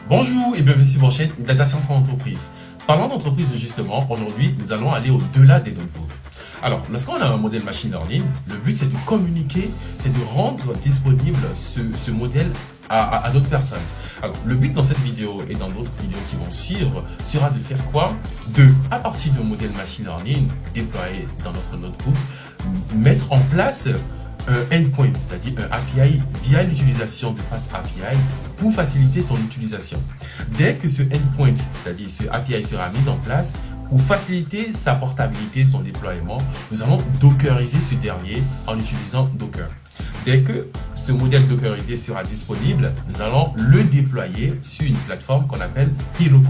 Bonjour et bienvenue sur votre chaîne Data Science en entreprise. Parlant d'entreprise justement, aujourd'hui nous allons aller au-delà des notebooks. Alors, lorsqu'on a un modèle machine learning, le but c'est de communiquer, c'est de rendre disponible ce modèle à d'autres personnes. Alors, le but dans cette vidéo et dans d'autres vidéos qui vont suivre sera de faire quoi? À partir d'un modèle machine learning déployé dans notre notebook, mettre en place un endpoint, c'est-à-dire un API via l'utilisation de Fast API pour faciliter ton utilisation. Dès que ce endpoint, c'est-à-dire ce API sera mis en place, pour faciliter sa portabilité, son déploiement, nous allons dockeriser ce dernier en utilisant Docker. Dès que ce modèle dockerisé sera disponible, nous allons le déployer sur une plateforme qu'on appelle Heroku.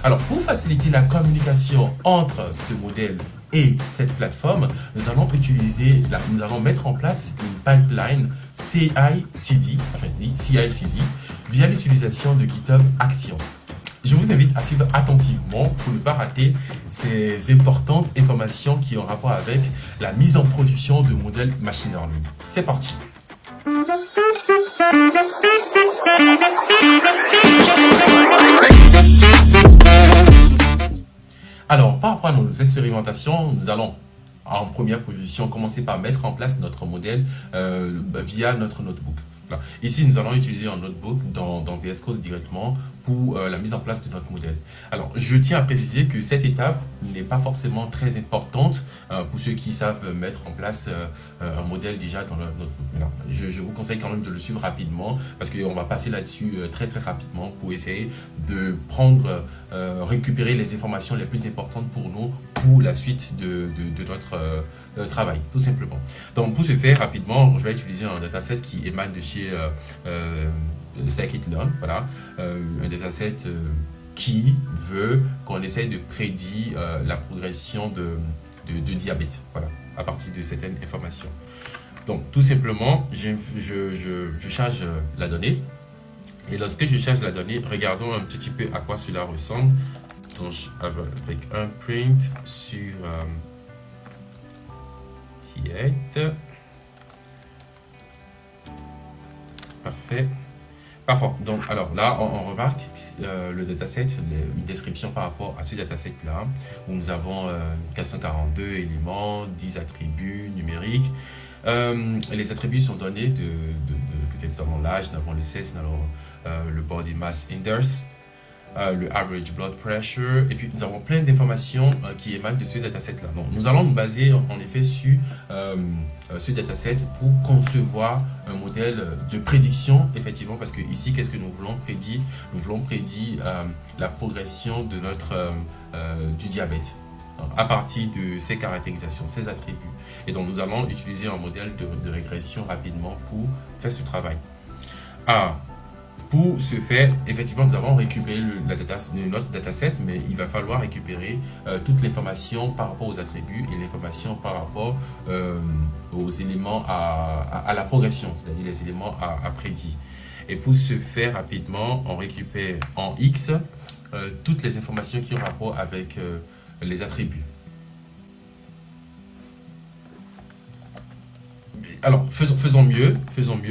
Alors, pour faciliter la communication entre ce modèle et cette plateforme, nous allons mettre en place une pipeline CI/CD, via l'utilisation de GitHub Action. Je vous invite à suivre attentivement pour ne pas rater ces importantes informations qui ont rapport avec la mise en production de modèles machine learning. C'est parti! Alors, par rapport à nos expérimentations, nous allons en première position commencer par mettre en place notre modèle via notre notebook. Voilà. Ici, nous allons utiliser un notebook dans VS Code directement pour la mise en place de notre modèle. Alors, je tiens à préciser que cette étape n'est pas forcément très importante pour ceux qui savent mettre en place un modèle déjà dans leur notebook. Alors, je vous conseille quand même de le suivre rapidement parce qu'on va passer là-dessus très rapidement pour essayer de récupérer les informations les plus importantes pour nous pour la suite de notre travail, tout simplement. Donc, pour ce faire rapidement, je vais utiliser un dataset qui émane de chez Scikit-learn, voilà, un dataset qui veut qu'on essaye de prédire la progression de diabète, voilà, à partir de certaines informations. Donc, tout simplement, je charge la donnée. Et lorsque je charge la donnée, regardons un petit peu à quoi cela ressemble. Donc, avec un print sur diète. Parfait. Parfait. Donc, alors là, on remarque le dataset, une description par rapport à ce dataset-là, où nous avons 442 éléments, 10 attributs numériques. Les attributs sont donnés peut-être nous avons l'âge, nous avons le sexe, nous avons le body mass index, le average blood pressure, et puis nous avons plein d'informations qui émanent de ce dataset-là. Donc, nous allons nous baser en effet sur ce dataset pour concevoir un modèle de prédiction, effectivement, parce que ici, qu'est-ce que nous voulons prédire? Nous voulons prédire la progression de du diabète à partir de ces caractérisations, ces attributs. Et donc, nous allons utiliser un modèle de régression rapidement pour faire ce travail. Pour ce faire, effectivement, nous avons récupéré notre dataset, mais il va falloir récupérer toute l'information par rapport aux attributs et l'information par rapport aux éléments à la progression, c'est-à-dire les éléments à prédire. Et pour ce faire rapidement, on récupère en X toutes les informations qui ont rapport avec les attributs. Alors, faisons mieux,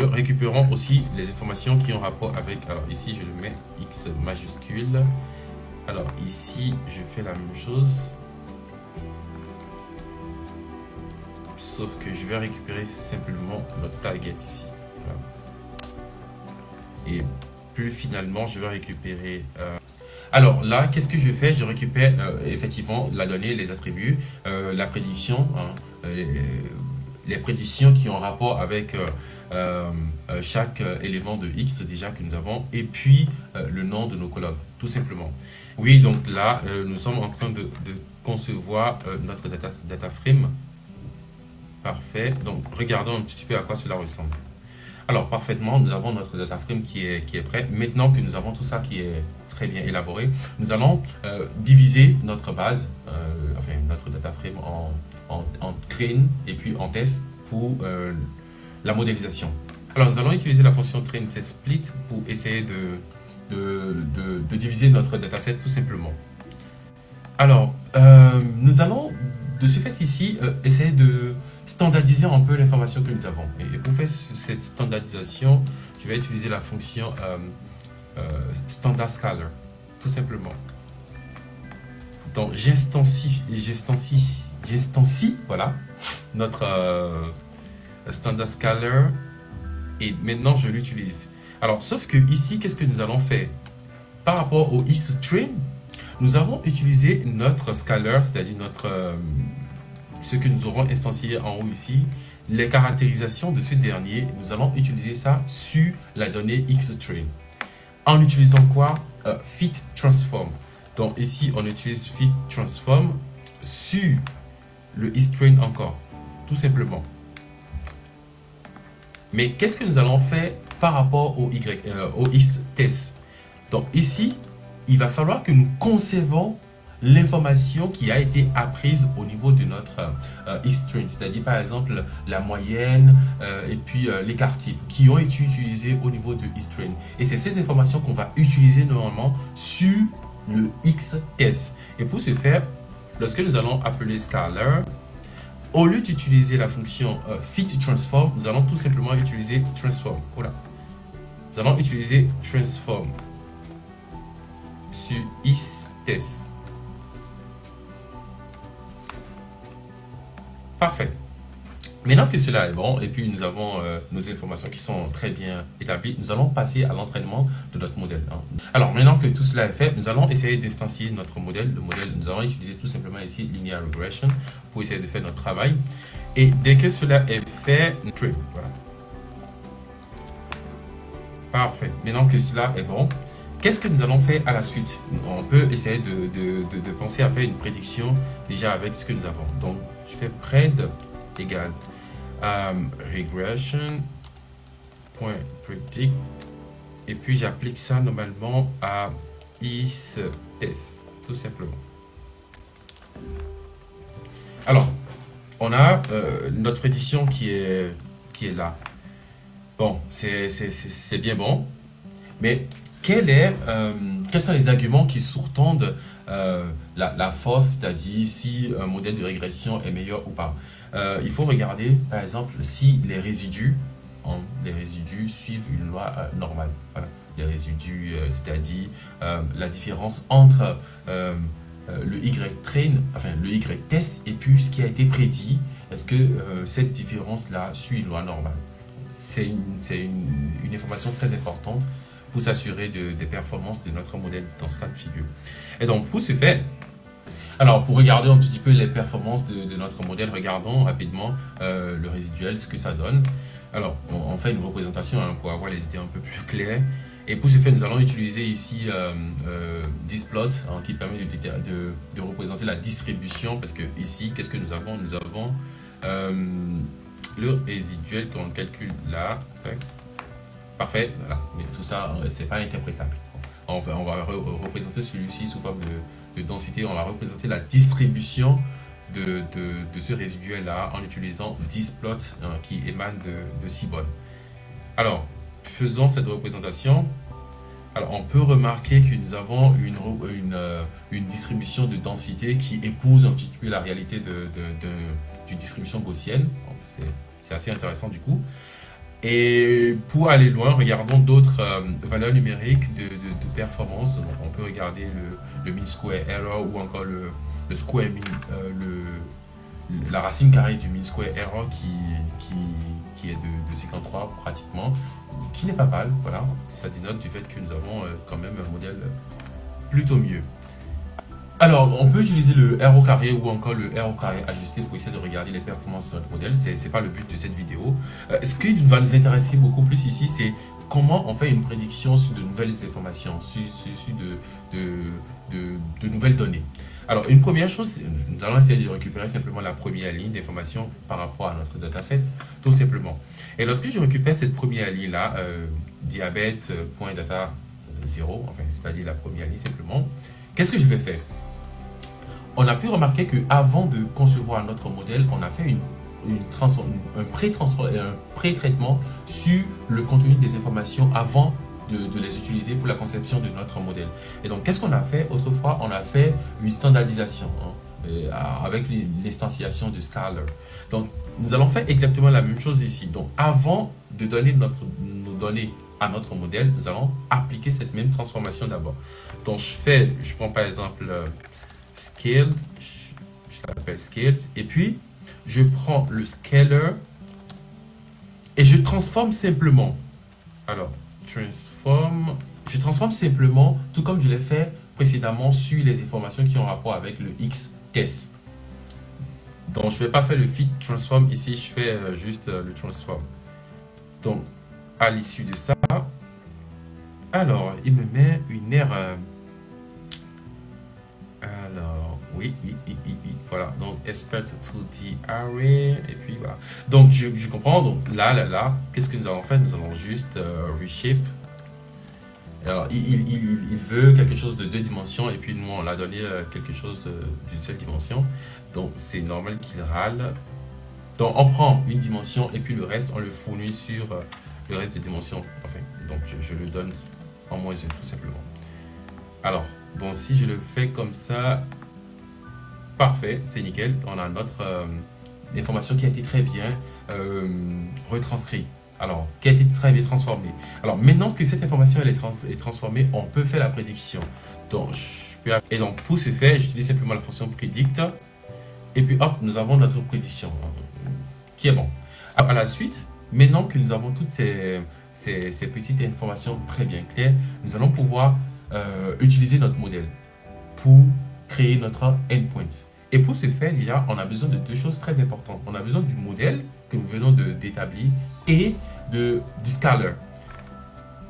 récupérons aussi les informations qui ont rapport avec, alors ici je le mets X majuscule, alors ici je fais la même chose, sauf que je vais récupérer simplement notre target ici, voilà. Et plus finalement je vais récupérer... Alors là, qu'est-ce que je fais? Je récupère effectivement la donnée, les attributs, la prédiction, les prédictions qui ont rapport avec chaque élément de X déjà que nous avons, et puis le nom de nos colonnes, tout simplement. Oui, donc là, nous sommes en train de concevoir notre data frame. Parfait. Donc, regardons un petit peu à quoi cela ressemble. Alors, parfaitement, nous avons notre data frame qui est prêt. Maintenant que nous avons tout ça qui est très bien élaboré, nous allons diviser notre base, enfin notre data frame en train et puis en test pour la modélisation. Alors, nous allons utiliser la fonction train test split pour essayer de diviser notre dataset tout simplement. Alors, nous allons de ce fait ici essayer de standardiser un peu l'information que nous avons. Et pour faire cette standardisation, je vais utiliser la fonction standard scaler, tout simplement. Donc j'instancie voilà, notre standard scaler et maintenant je l'utilise. Alors, sauf que ici, qu'est-ce que nous allons faire? Par rapport au isStream, nous avons utilisé notre scaler, c'est-à-dire notre ce que nous aurons instancié en haut ici, les caractérisations de ce dernier, nous allons utiliser ça sur la donnée xStream. En utilisant quoi? Fit transform. Donc ici, on utilise fit transform sur le isStream encore, tout simplement. Mais qu'est-ce que nous allons faire par rapport au isTest? Donc ici, il va falloir que nous conservons l'information qui a été apprise au niveau de notre isStream, c'est-à-dire par exemple la moyenne et puis l'écart type qui ont été utilisés au niveau de isStream. Et c'est ces informations qu'on va utiliser normalement sur le xTest. Et pour ce faire, lorsque nous allons appeler scaler, au lieu d'utiliser la fonction fit transform, nous allons tout simplement utiliser transform. Voilà. Nous allons utiliser transform sur isTest. Parfait. Maintenant que cela est bon, et puis nous avons nos informations qui sont très bien établies, nous allons passer à l'entraînement de notre modèle. Alors, maintenant que tout cela est fait, nous allons essayer d'instancier notre modèle. Le modèle, nous allons utiliser tout simplement ici Linear Regression pour essayer de faire notre travail. Et dès que cela est fait, voilà. Parfait. Maintenant que cela est bon, qu'est-ce que nous allons faire à la suite? On peut essayer de penser à faire une prédiction déjà avec ce que nous avons. Donc, je fais pred égale regression.predict et puis j'applique ça normalement à isTest, tout simplement. Alors, on a notre prédiction qui est là. Bon, c'est bien bon, mais quels sont les arguments qui sous-tendent la force, c'est-à-dire si un modèle de régression est meilleur ou pas? Il faut regarder, par exemple, si les résidus suivent une loi normale. Voilà. Les résidus, c'est-à-dire la différence entre le Y-train, enfin le Y-test et puis ce qui a été prédit. Est-ce que cette différence-là suit une loi normale? C'est une information très importante pour s'assurer des performances de notre modèle dans ce cas de figure. Et donc, pour ce faire, alors pour regarder un petit peu les performances de notre modèle, regardons rapidement le résiduel, ce que ça donne. Alors, on fait une représentation pour avoir les idées un peu plus claires. Et pour ce faire, nous allons utiliser ici displot qui permet de représenter la distribution. Parce que ici, qu'est-ce que nous avons? Nous avons le résiduel qu'on calcule là. Parfait, voilà. Mais tout ça, c'est pas interprétable. On va représenter celui-ci sous forme de densité. On va représenter la distribution de ce résiduel-là en utilisant displot qui émane de Seaborn. Alors, faisons cette représentation. Alors, on peut remarquer que nous avons une distribution de densité qui épouse un petit peu la réalité d'une distribution gaussienne. C'est assez intéressant du coup. Et pour aller loin, regardons d'autres valeurs numériques de performance. Donc, on peut regarder le mean square error ou encore le square mean, la racine carrée du mean square error qui est de 53 pratiquement, qui n'est pas mal. Voilà, ça dénote du fait que nous avons quand même un modèle plutôt mieux. Alors, on peut utiliser le RO carré ou encore le RO carré ajusté pour essayer de regarder les performances de notre modèle. Ce n'est pas le but de cette vidéo. Ce qui va nous intéresser beaucoup plus ici, c'est comment on fait une prédiction sur de nouvelles informations, sur de nouvelles données. Alors, une première chose, nous allons essayer de récupérer simplement la première ligne d'information par rapport à notre dataset, tout simplement. Et lorsque je récupère cette première ligne-là, diabète.data 0, enfin, c'est-à-dire la première ligne simplement, qu'est-ce que je vais faire? On a pu remarquer qu'avant de concevoir notre modèle, on a fait un pré-traitement sur le contenu des informations avant de les utiliser pour la conception de notre modèle. Et donc, qu'est-ce qu'on a fait? Autrefois, on a fait une standardisation. avec l'instanciation de Scalar. Donc, nous allons faire exactement la même chose ici. Donc, avant de donner nos données à notre modèle, nous allons appliquer cette même transformation d'abord. Donc, je prends par exemple scaled, je l'appelle scaled, et puis je prends le scalar et je transforme simplement. Alors, je transforme simplement, tout comme je l'ai fait précédemment sur les informations qui ont rapport avec le X-test. Donc, je ne vais pas faire le fit transform ici, je fais juste le transform. Donc, à l'issue de ça, alors, il me met une erreur. Alors, oui, voilà. Donc, expert to the array, et puis voilà. Donc, je comprends. Donc, là, qu'est-ce que nous allons faire? Nous allons juste reshape. Alors, il veut quelque chose de 2 dimensions, et puis nous, on l'a donné quelque chose d'une seule dimension. Donc, c'est normal qu'il râle. Donc, on prend une dimension, et puis le reste, on le fournit sur le reste des dimensions. Enfin, donc, je le donne en moins 1, tout simplement. Alors, donc si je le fais comme ça, parfait, c'est nickel. On a notre information qui a été très bien retranscrite. Alors, qui a été très bien transformée. Alors, maintenant que cette information est transformée, on peut faire la prédiction. Donc, et donc pour ce faire, j'utilise simplement la fonction predict. Et puis, hop, nous avons notre prédiction qui est bon. À la suite, maintenant que nous avons toutes ces petites informations très bien claires, nous allons pouvoir utiliser notre modèle pour créer notre endpoint. Et pour ce faire, déjà, on a besoin de 2 choses très importantes. On a besoin du modèle que nous venons d'établir et du scalar.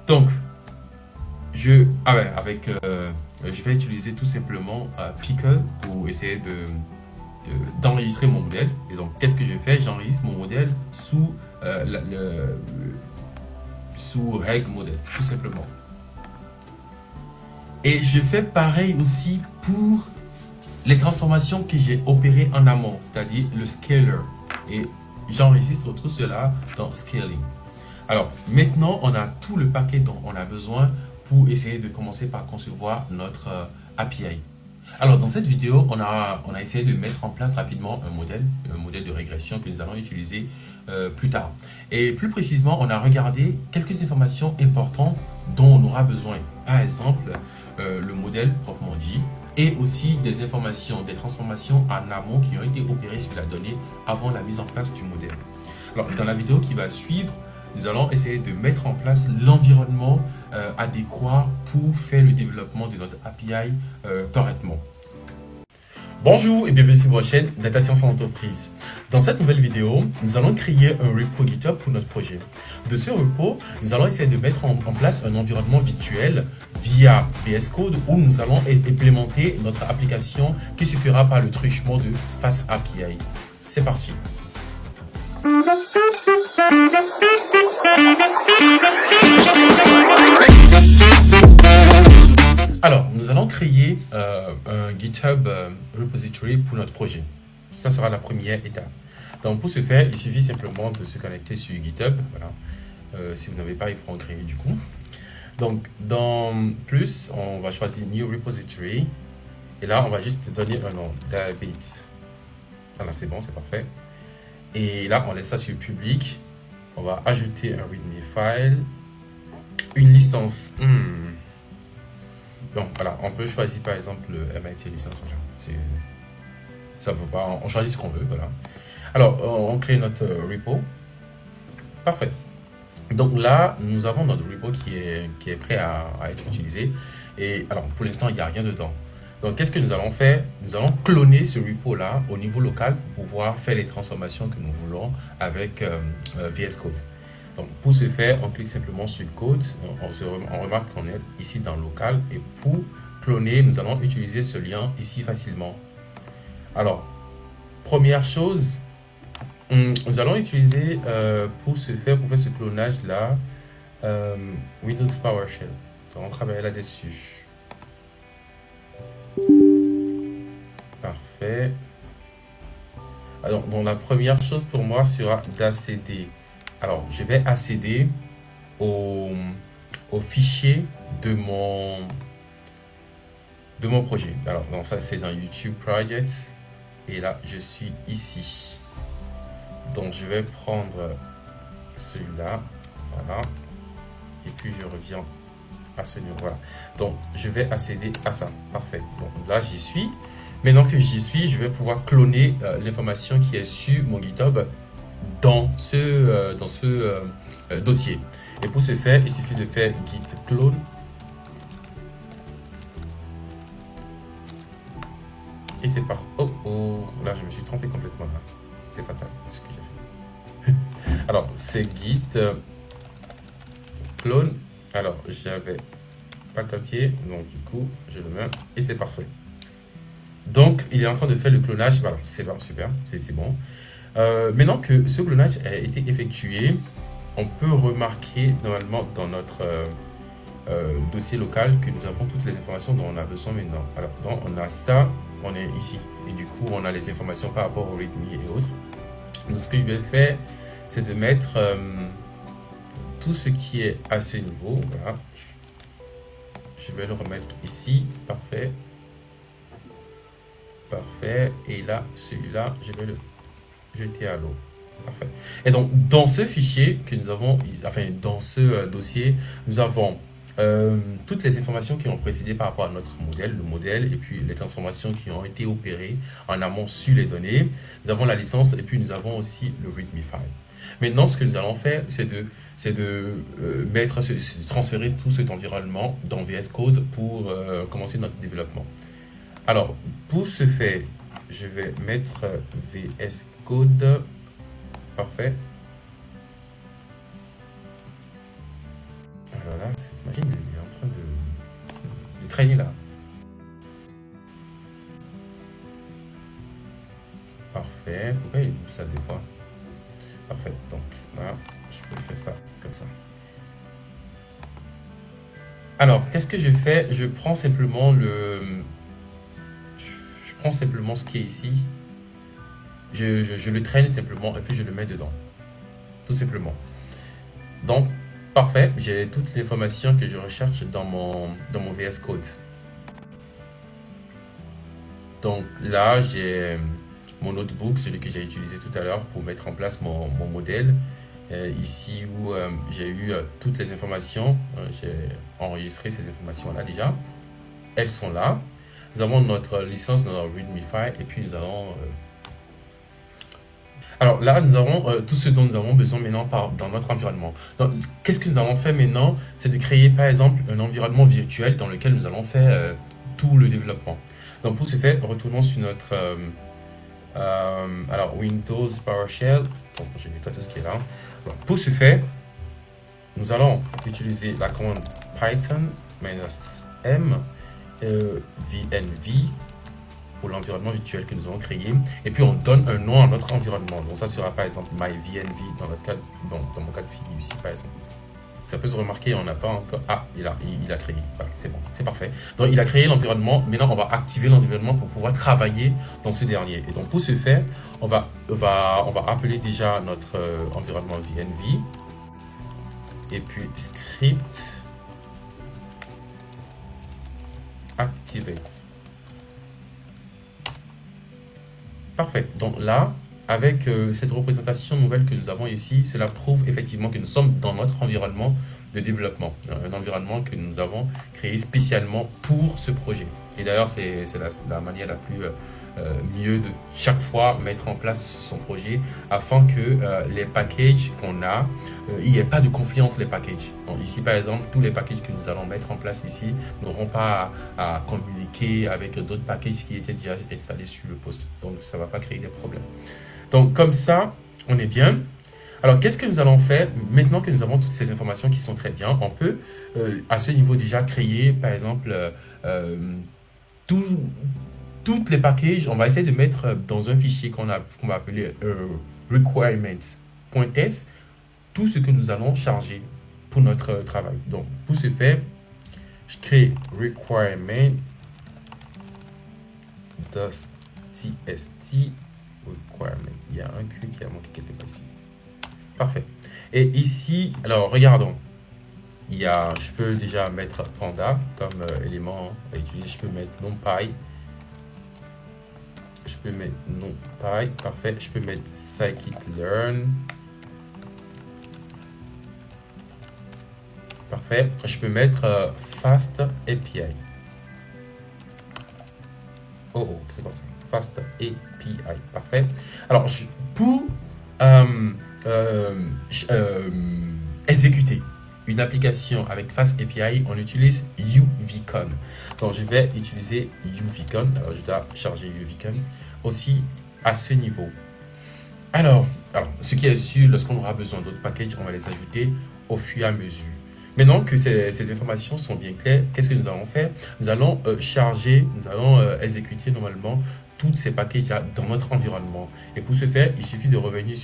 Donc, je vais utiliser tout simplement Pickle pour essayer d'enregistrer mon modèle. Et donc, qu'est-ce que je fais? J'enregistre mon modèle sous reg modèle, tout simplement. Et je fais pareil aussi pour les transformations que j'ai opérées en amont, c'est-à-dire le scalar. Et j'enregistre tout cela dans scaling. Alors, maintenant, on a tout le paquet dont on a besoin pour essayer de commencer par concevoir notre API. Alors, dans cette vidéo, on a essayé de mettre en place rapidement un modèle de régression que nous allons utiliser plus tard. Et plus précisément, on a regardé quelques informations importantes dont on aura besoin. Par exemple, le modèle proprement dit, et aussi des informations, des transformations en amont qui ont été opérées sur la donnée avant la mise en place du modèle. Alors, dans la vidéo qui va suivre, nous allons essayer de mettre en place l'environnement adéquat pour faire le développement de notre API correctement. Bonjour et bienvenue sur votre chaîne Data Science en entreprise. Dans cette nouvelle vidéo, nous allons créer un repo GitHub pour notre projet. De ce repo, nous allons essayer de mettre en place un environnement virtuel via VS Code où nous allons implémenter notre application qui se fera par le truchement de Fast API. C'est parti. Alors, nous allons créer un GitHub repository pour notre projet. Ça sera la première étape. Donc, pour ce faire, il suffit simplement de se connecter sur GitHub. Voilà. Si vous n'avez pas, il faut en créer du coup. Donc, dans plus, on va choisir New Repository. Et là, on va juste donner un nom, Diabetes. Voilà, c'est bon, c'est parfait. Et là, on laisse ça sur public. On va ajouter un README file. Une licence. Donc voilà, on peut choisir par exemple le MIT licence. Voilà. Ça vaut pas, on choisit ce qu'on veut. Voilà. Alors, on crée notre repo. Parfait. Donc là, nous avons notre repo qui est prêt à être utilisé. Et alors, pour l'instant, il n'y a rien dedans. Donc, qu'est-ce que nous allons faire? Nous allons cloner ce repo-là au niveau local pour pouvoir faire les transformations que nous voulons avec VS Code. Donc, pour ce faire, on clique simplement sur le code. On remarque qu'on est ici dans local. Et pour cloner, nous allons utiliser ce lien ici facilement. Alors, première chose, nous allons utiliser pour faire ce clonage-là Windows PowerShell. Donc, on travaille là-dessus. Parfait. Alors, bon, la première chose pour moi sera d'accéder. Alors, je vais accéder au fichier de mon projet. Alors, donc ça, c'est dans YouTube Project. et là, je suis ici. Donc, je vais prendre celui-là, voilà, et puis je reviens à ce niveau, voilà. Donc, je vais accéder à ça, parfait. Donc là, j'y suis. Maintenant que j'y suis, je vais pouvoir cloner l'information qui est sur mon GitHub dans ce dossier. Et pour ce faire, il suffit de faire git clone. Et c'est parti. Oh, oh, là, je me suis trompé complètement là. C'est fatal ce que j'ai fait. Alors, c'est git clone. Alors, j'avais pas copié, donc du coup, je le mets et c'est parfait. Donc, il est en train de faire le clonage. Voilà, c'est bon, super, c'est bon. Maintenant que ce clonage a été effectué, on peut remarquer normalement dans notre dossier local que nous avons toutes les informations dont on a besoin maintenant. Alors, donc, on a ça, on est ici. Et du coup, on a les informations par rapport au README et autres. Donc, ce que je vais faire, c'est de mettre tout ce qui est à ce niveau. Voilà. Je vais le remettre ici. Parfait. Parfait. Et là, celui-là, je vais le jeter à l'eau. Parfait. Et donc, dans ce fichier que nous avons, enfin, dans ce dossier, nous avons toutes les informations qui ont précédé par rapport à notre modèle, le modèle, et puis les transformations qui ont été opérées en amont sur les données. Nous avons la licence et puis nous avons aussi le README file. Maintenant, ce que nous allons faire, c'est de transférer tout cet environnement dans VS Code pour commencer notre développement. Alors, pour ce faire, je vais mettre VS Code. Parfait. Alors là, cette machine est en train de traîner là. Parfait. Pourquoi il bouge ça des fois? Parfait. Donc là, je peux faire ça comme ça. Alors, qu'est-ce que je fais? Je prends simplement ce qui est ici. Je le traîne simplement et puis je le mets dedans. Tout simplement. Donc, parfait. J'ai toutes les informations que je recherche dans mon VS Code. Donc là, j'ai mon notebook, celui que j'ai utilisé tout à l'heure pour mettre en place mon modèle. Ici où j'ai eu toutes les informations. J'ai enregistré ces informations-là déjà. Elles sont là. Nous avons notre licence, notre README file et puis nous avons... Alors là, nous avons tout ce dont nous avons besoin maintenant dans notre environnement. Donc, qu'est-ce que nous allons faire maintenant? C'est de créer par exemple un environnement virtuel dans lequel nous allons faire tout le développement. Donc pour ce faire, retournons sur notre alors Windows PowerShell. Donc, je nettoie tout ce qui est là. Alors, pour ce faire, nous allons utiliser la commande Python -m -vnv pour l'environnement virtuel que nous avons créé. Et puis, on donne un nom à notre environnement. Donc, ça sera par exemple myVNV dans notre cas, dans mon cas de figure ici, par exemple. Ça peut se remarquer, on n'a pas encore... Ah, il a créé. Voilà, c'est bon, c'est parfait. Donc, il a créé l'environnement. Maintenant, on va activer l'environnement pour pouvoir travailler dans ce dernier. Et donc, pour ce faire, on va appeler déjà notre environnement VNV. Et puis, script activate. Parfait. Donc là, avec cette représentation nouvelle que nous avons ici, cela prouve effectivement que nous sommes dans notre environnement de développement. Un environnement que nous avons créé spécialement pour ce projet. Et d'ailleurs, c'est la manière la plus mieux de chaque fois mettre en place son projet afin que les packages qu'on a, il n'y ait pas de conflit entre les packages. Donc ici, par exemple, tous les packages que nous allons mettre en place ici n'auront pas à communiquer avec d'autres packages qui étaient déjà installés sur le poste. Donc, ça ne va pas créer des problèmes. Donc, comme ça, on est bien. Alors, qu'est-ce que nous allons faire maintenant que nous avons toutes ces informations qui sont très bien? On peut, à ce niveau, déjà créer, par exemple, toutes les packages. On va essayer de mettre dans un fichier qu'on va appeler requirements.s tout ce que nous allons charger pour notre travail. Donc, pour ce faire, je crée requirement.txt requirement. Il y a un Q qui a manqué quelque part ici. Parfait. Et ici, alors regardons. Je peux déjà mettre Panda comme élément à utiliser. Je peux mettre NumPy. Je peux mettre NumPy, parfait. Je peux mettre scikit-learn. Parfait. Je peux mettre Fast API. Oh, c'est quoi ça? Fast API. Parfait. Alors, pour exécuter une application avec Fast API, on utilise UVCon. Donc, je vais utiliser UVCon. Alors, je dois charger UVCon aussi à ce niveau. Alors, ce qui est sûr, lorsqu'on aura besoin d'autres packages, on va les ajouter au fur et à mesure. Maintenant que ces informations sont bien claires, qu'est-ce que nous allons faire? Nous allons charger, nous allons exécuter normalement tous ces packages dans notre environnement. Et pour ce faire, il suffit de revenir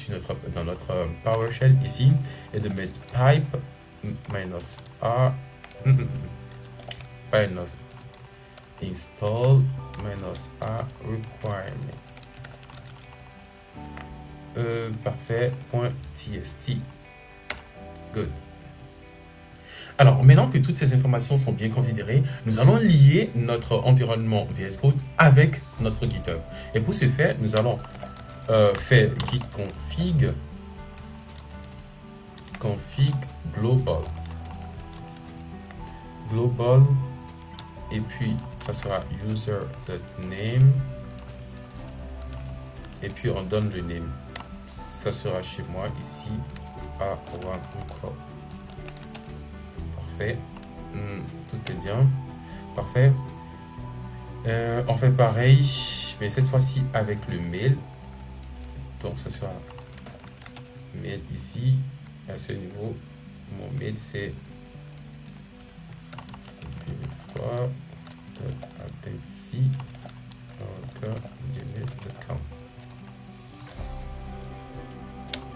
dans notre PowerShell ici et de mettre pipe -r -install -r requirement. Parfait. .tst. Good. Alors, maintenant que toutes ces informations sont bien considérées, nous allons lier notre environnement VS Code avec notre GitHub. Et pour ce faire, nous allons faire git config global. Et puis, ça sera user.name. Et puis, on donne le name. Ça sera chez moi ici à one. Parfait. Tout est bien. Parfait. On fait pareil, mais cette fois-ci avec le mail. Donc, ce sera mail ici. À ce niveau, mon mail c'est gmail.com.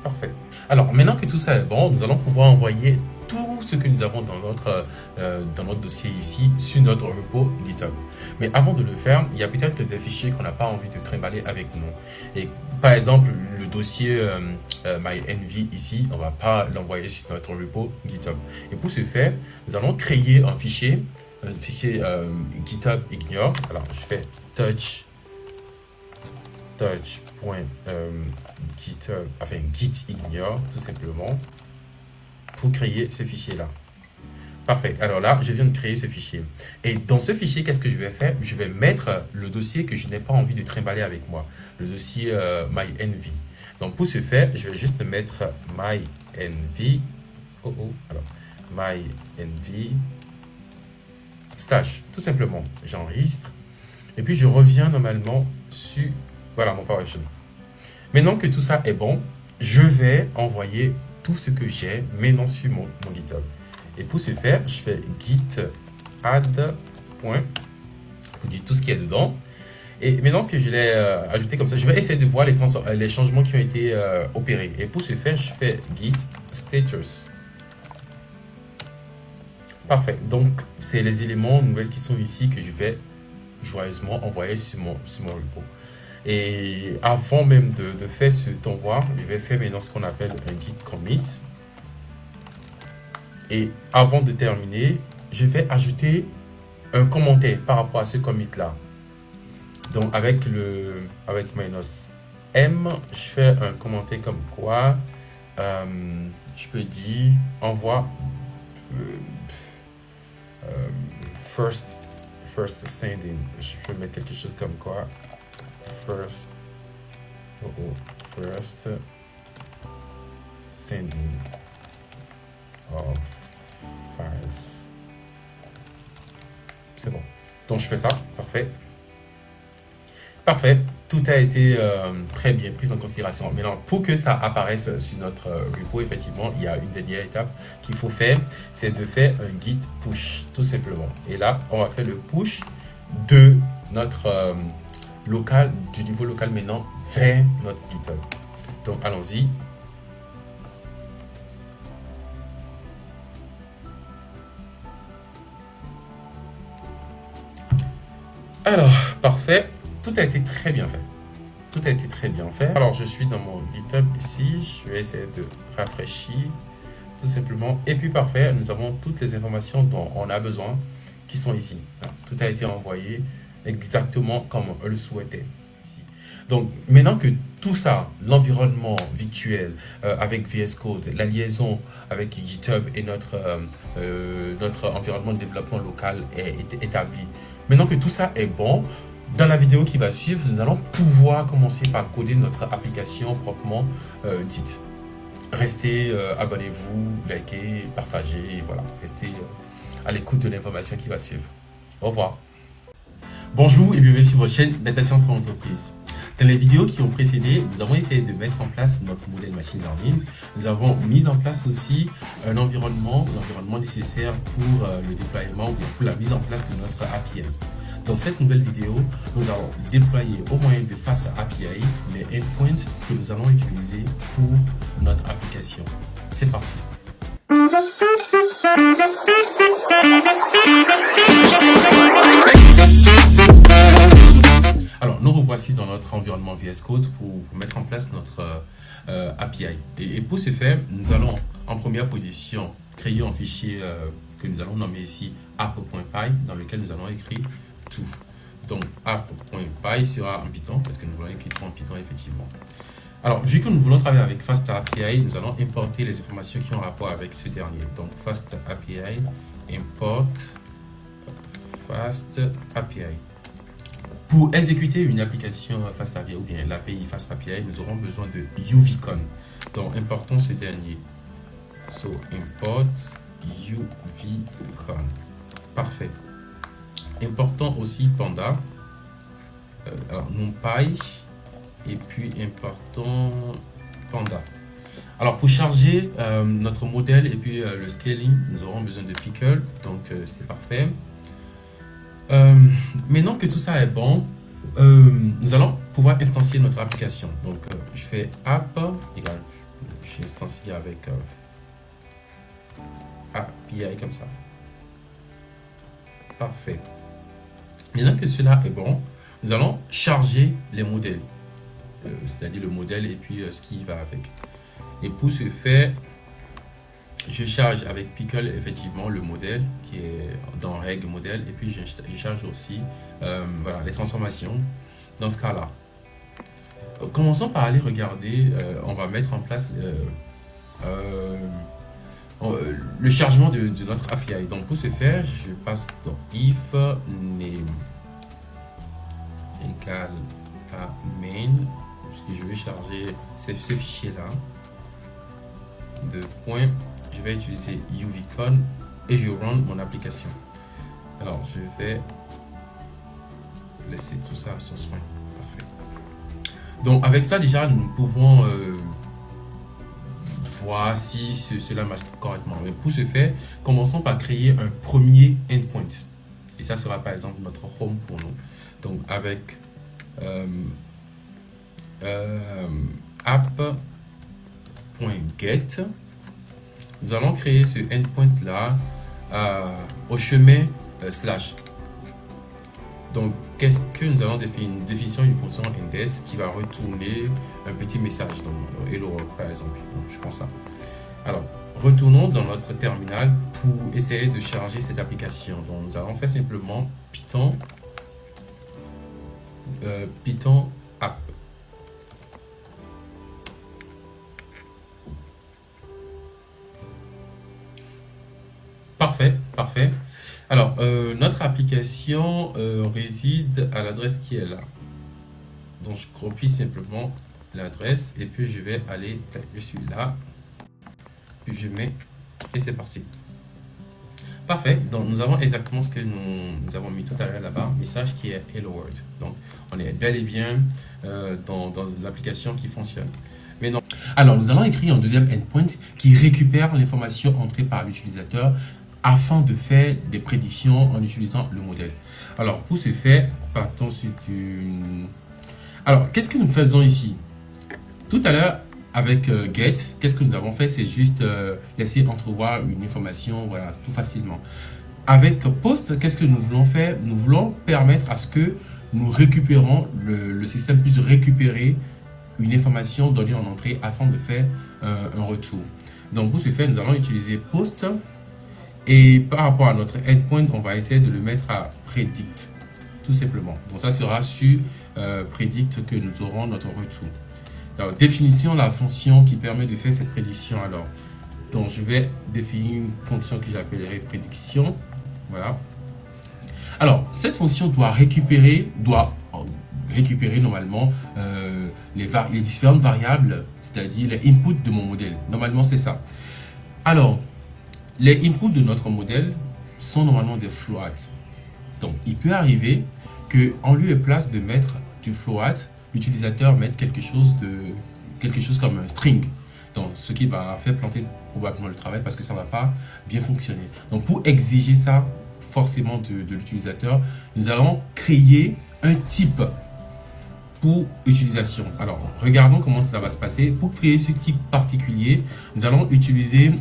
Parfait. Alors, maintenant que tout ça est bon, nous allons pouvoir envoyer tout ce que nous avons dans notre dossier ici sur notre repo GitHub. Mais avant de le faire, il y a peut-être des fichiers qu'on n'a pas envie de trimballer avec nous. Et par exemple, le dossier MyEnvy ici, on ne va pas l'envoyer sur notre repo GitHub. Et pour ce faire, nous allons créer un fichier GitHub ignore. Alors, je fais git ignore tout simplement pour créer ce fichier là. Parfait. Alors là, je viens de créer ce fichier. Et dans ce fichier, qu'est-ce que je vais faire? Je vais mettre le dossier que je n'ai pas envie de trimballer avec moi, le dossier MyEnvy. Donc pour ce faire, je vais juste mettre MyEnvy. Alors MyEnvy / tout simplement. J'enregistre et puis je reviens normalement sur mon PowerShell. Maintenant que tout ça est bon, je vais envoyer tout ce que j'ai maintenant sur mon GitHub. Et pour ce faire, je fais git add pour dire tout ce qu'il y a dedans. Et maintenant que je l'ai ajouté comme ça, je vais essayer de voir les changements qui ont été opérés. Et pour ce faire, je fais git status. Parfait. Donc, c'est les éléments nouvelles qui sont ici que je vais joyeusement envoyer sur mon repo. Et avant même de faire cet envoi, je vais faire maintenant ce qu'on appelle un git commit. Et avant de terminer, je vais ajouter un commentaire par rapport à ce commit là. Donc avec -m, je fais un commentaire comme quoi je peux dire envoie first standing. Je peux mettre quelque chose comme quoi first sending of files. C'est bon. Donc je fais ça. Parfait. Tout a été très bien pris en considération. Maintenant, pour que ça apparaisse sur notre repo, effectivement, il y a une dernière étape qu'il faut faire, c'est de faire un git push, tout simplement. Et là, on va faire le push de notre du niveau local maintenant vers notre GitHub. Donc, allons-y. Alors, parfait. Tout a été très bien fait. Alors, je suis dans mon GitHub ici. Je vais essayer de rafraîchir tout simplement. Et puis, parfait. Nous avons toutes les informations dont on a besoin qui sont ici. Tout a été envoyé exactement comme on le souhaitait. Ici. Donc, maintenant que tout ça, l'environnement virtuel avec VS Code, la liaison avec GitHub et notre environnement de développement local est établi, maintenant que tout ça est bon, dans la vidéo qui va suivre, nous allons pouvoir commencer par coder notre application proprement dite. Restez, abonnez-vous, likez, partagez, et voilà, restez à l'écoute de l'information qui va suivre. Au revoir. Bonjour et bienvenue sur votre chaîne Data Science pour l'entreprise. Dans les vidéos qui ont précédé, nous avons essayé de mettre en place notre modèle machine learning. Nous avons mis en place aussi l'environnement nécessaire pour le déploiement ou pour la mise en place de notre API. Dans cette nouvelle vidéo, nous allons déployer au moyen de Fast API les endpoints que nous allons utiliser pour notre application. C'est parti. Alors, nous revoici dans notre environnement VS Code pour mettre en place notre API. Et pour ce faire, nous allons en première position créer un fichier que nous allons nommer ici app.py dans lequel nous allons écrire tout. Donc, app.py sera en Python parce que nous voulons écrire en Python effectivement. Alors, vu que nous voulons travailler avec Fast API, nous allons importer les informations qui ont rapport avec ce dernier. Donc, Fast API, import Fast API. Pour exécuter une application Fast API ou bien l'API Fast API, nous aurons besoin de UVCon. Donc, importons ce dernier. So, import UVCon. Parfait. Importons aussi Panda. Alors, NumPy. Et puis, importons Panda. Alors, pour charger notre modèle et puis le scaling, nous aurons besoin de Pickle. Donc, c'est parfait. Maintenant que tout ça est bon, nous allons pouvoir instancier notre application. Donc, je fais app égale, j'instancie avec API comme ça. Parfait. Maintenant que cela est bon, nous allons charger les modèles, c'est-à-dire le modèle et puis ce qui va avec. Et pour ce faire, je charge avec Pickle effectivement le modèle qui est dans règle modèle et puis je charge aussi voilà, les transformations dans ce cas-là. Commençons par aller regarder, on va mettre en place le chargement de notre API. Donc pour ce faire, je passe dans if name égale à main, puisque je vais charger ce fichier-là de point. Je vais utiliser UVCon et je run mon application. Alors, je vais laisser tout ça à son soin. Parfait. Donc, avec ça, déjà, nous pouvons voir si cela marche correctement. Mais pour ce faire, commençons par créer un premier endpoint. Et ça sera par exemple notre home pour nous. Donc, avec app.get, nous allons créer ce endpoint là au chemin slash. Donc, qu'est-ce que nous allons définir? Une définition d'une fonction index qui va retourner un petit message, donc hello par exemple. Donc, je prends ça. Alors, retournons dans notre terminal pour essayer de charger cette application. Donc, nous allons faire simplement Python app. Parfait, parfait. Alors, notre application réside à l'adresse qui est là. Donc, je copie simplement l'adresse et puis je vais aller, je suis là, puis je mets et c'est parti. Parfait. Donc, nous avons exactement ce que nous avons mis tout à l'heure là-bas, message qui est Hello World. Donc, on est bel et bien dans l'application qui fonctionne. Mais non. Alors, nous allons écrire un deuxième endpoint qui récupère l'information entrée par l'utilisateur afin de faire des prédictions en utilisant le modèle. Alors, pour ce faire, partons sur du... Alors, qu'est-ce que nous faisons ici? Tout à l'heure, avec get, qu'est-ce que nous avons fait? C'est juste laisser entrevoir une information, voilà, tout facilement. Avec post, qu'est-ce que nous voulons faire? Nous voulons permettre à ce que nous récupérons, le système puisse récupérer une information donnée en entrée afin de faire un retour. Donc, pour ce faire, nous allons utiliser post. Et par rapport à notre endpoint, on va essayer de le mettre à predict, tout simplement. Donc, ça sera sur prédicte que nous aurons notre retour. Alors, définition, la fonction qui permet de faire cette prédiction. Alors, donc je vais définir une fonction que j'appellerai prédiction. Voilà. Alors, cette fonction doit récupérer normalement les différentes variables, c'est-à-dire les inputs de mon modèle. Normalement, c'est ça. Alors, les inputs de notre modèle sont normalement des floats. Donc, il peut arriver qu'en lieu et place de mettre du float, l'utilisateur mette quelque chose comme un string. Donc, ce qui va faire planter probablement le travail parce que ça ne va pas bien fonctionner. Donc, pour exiger ça forcément de l'utilisateur, nous allons créer un type pour utilisation. Alors, regardons comment cela va se passer. Pour créer ce type particulier, nous allons utiliser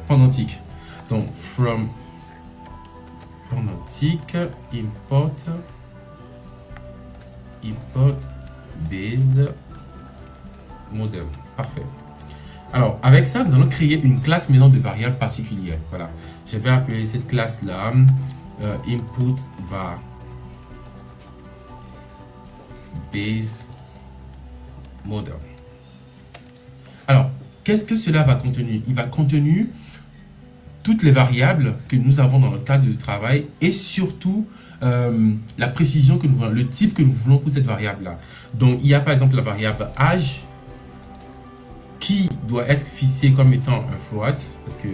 Pendentic. Donc, from Pendentic, import base model. Parfait. Alors, avec ça, nous allons créer une classe maintenant de variables particulières. Voilà. Je vais appeler cette classe-là input var base model. Alors, qu'est-ce que cela va contenir? Il va contenir toutes les variables que nous avons dans notre cadre de travail et surtout la précision que nous voulons, le type que nous voulons pour cette variable-là. Donc, il y a par exemple la variable âge qui doit être fixée comme étant un float, parce qu'on